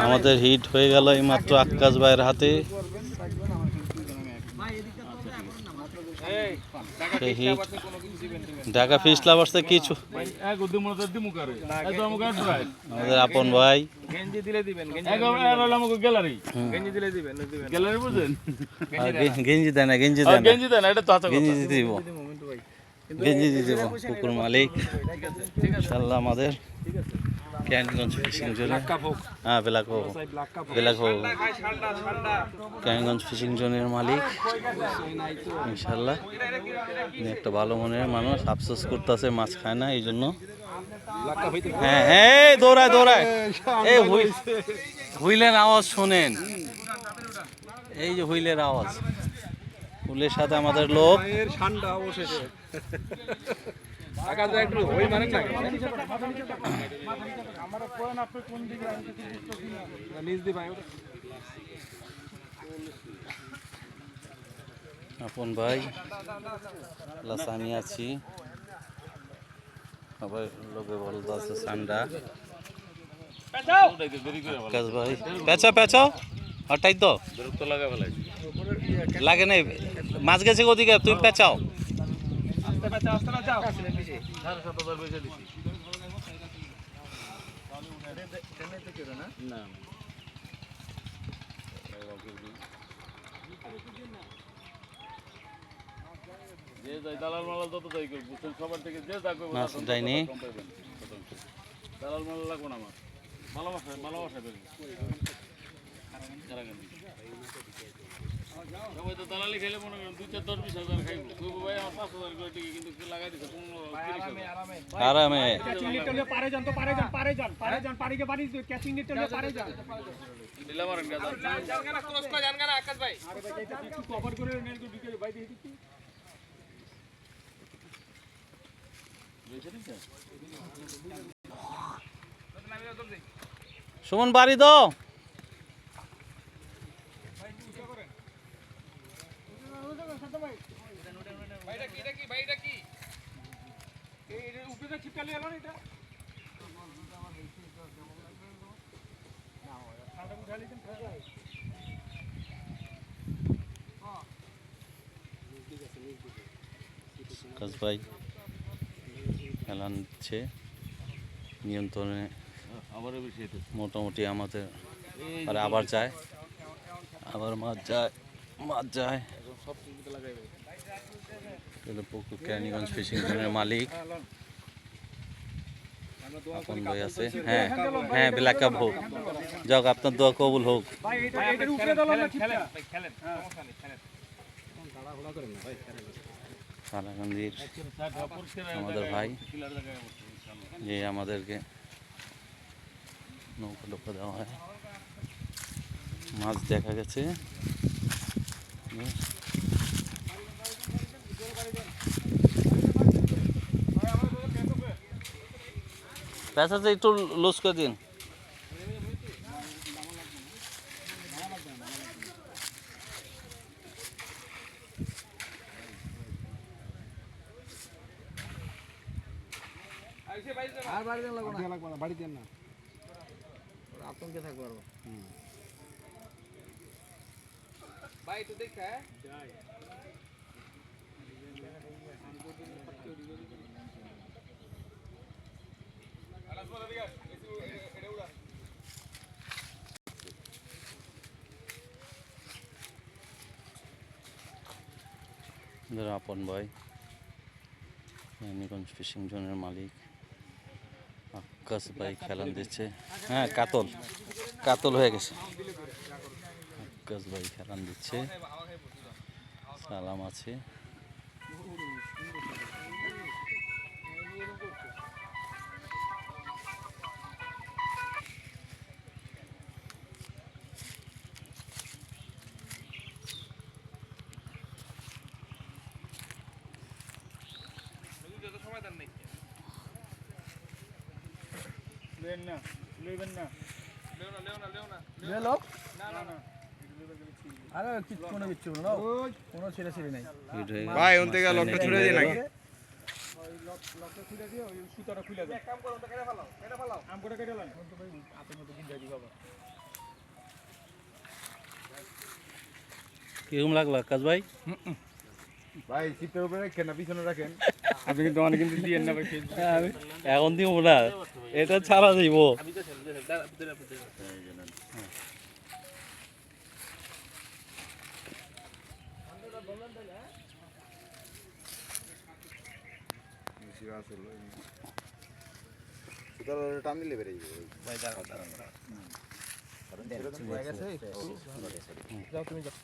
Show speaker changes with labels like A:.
A: আমাদের হিট হয়ে গেল এইমাত্র আক্কাস ভাইয়ের হাতে। ঢাকা ফিশ লাভার্সে কিছু আমাদের আপন ভাই গেঞ্জি দিলে দিবেন, গেঞ্জি দেয় না, গেঞ্জি দেয় না, গেঞ্জি দিতে দিব, গেঞ্জি দিয়ে দেবো কুকুর মালিক ইনশাল্লাহ। আমাদের ক্যানিগঞ্জ ফিশিং জোনে, হ্যাঁ ব্ল্যাক ক্যানিগঞ্জ ফিশিং জোনের মালিক ইনশাল্লাহ। একটা ভালো মনের মানুষ, আফসোস করতেছে মাছ খায় না এই জন্য। হ্যাঁ হ্যাঁ দৌড়ায় দৌড়ায়, এই হুইলের আওয়াজ শোনেন, এই যে হুইলের আওয়াজ, হুইলের সাথে আমাদের লোক আপন ভাই প্লাস আমি আছি, আবার লোকে বলতে আছে সান্ডা আক্কাস ভাই পেঁচা পেঁচাও হঠাই তো লাগে নাই, মাছ গেছে ওদিকে, তুমি পেঁচাও মাছ যায়নি, দালাল মাল লাগবো না আমার, ভালোবাসা দালালি খেলে মনে করেন 2-4-10-20 হাজার খাইব, ভাই আমার 5,000 করে টিকি কিন্তু লাগাই দিচ্ছে আরামে। সুমন বাড়ি দাও, আক্কাস ভাই খেলা নিচ্ছে নিয়ন্ত্রণে, মোটামুটি আমাদের আর আবার যায়, আবার মাছ যায়। ক্যানিগঞ্জ ফিশিং জোনের মালিক আপন ভাই আছে, হ্যাঁ হ্যাঁ ব্ল্যাক কাপ হোক, যাক আপনার দোয়া কবুল হোক। কালাকান্দির আমাদের ভাই যে আমাদেরকে নৌকা টোকা দেওয়া হয়, মাছ দেখা গেছে। পেঁচাতে একটু লুজ করে দিন,
B: আর বাড়ি দেন লাগবে না, বাড়ি দেন না, আতঙ্কে থাকবো আরো ভাই একটু দেখা যাই।
A: আপন ভাই ক্যানিগঞ্জ ফিশিং জোনের মালিক আক্কাস ভাই খেলান দিচ্ছে, হ্যাঁ কাতল হয়ে গেছে, আক্কাস ভাই খেলান দিচ্ছে, সালাম আছে।
B: ভাই ওন থেকে লকটা ছুড়ে দিন নাকি,
C: লকটা খুলে দিয়ে ওই সুতাটা খুলে দাও, এক কাম করো, কেটে ফেলাও আম করে কেটে লান তো ভাই হাতের মতো গিঞ্জা দিবা।
A: কিরকম লাগলো আকাশ ভাই?
B: ভাই সিটের উপরে রাখেন না পিছনে রাখেন।
C: আপনি কিন্তু অনেক কিন্তু দিয়েন না ভাই ফেসবুকে।
A: এখন দিব না, এটা ছাড়া দিব।
B: টান দিলে বেরিয়ে যাবে।
C: যাও তুমি যাও।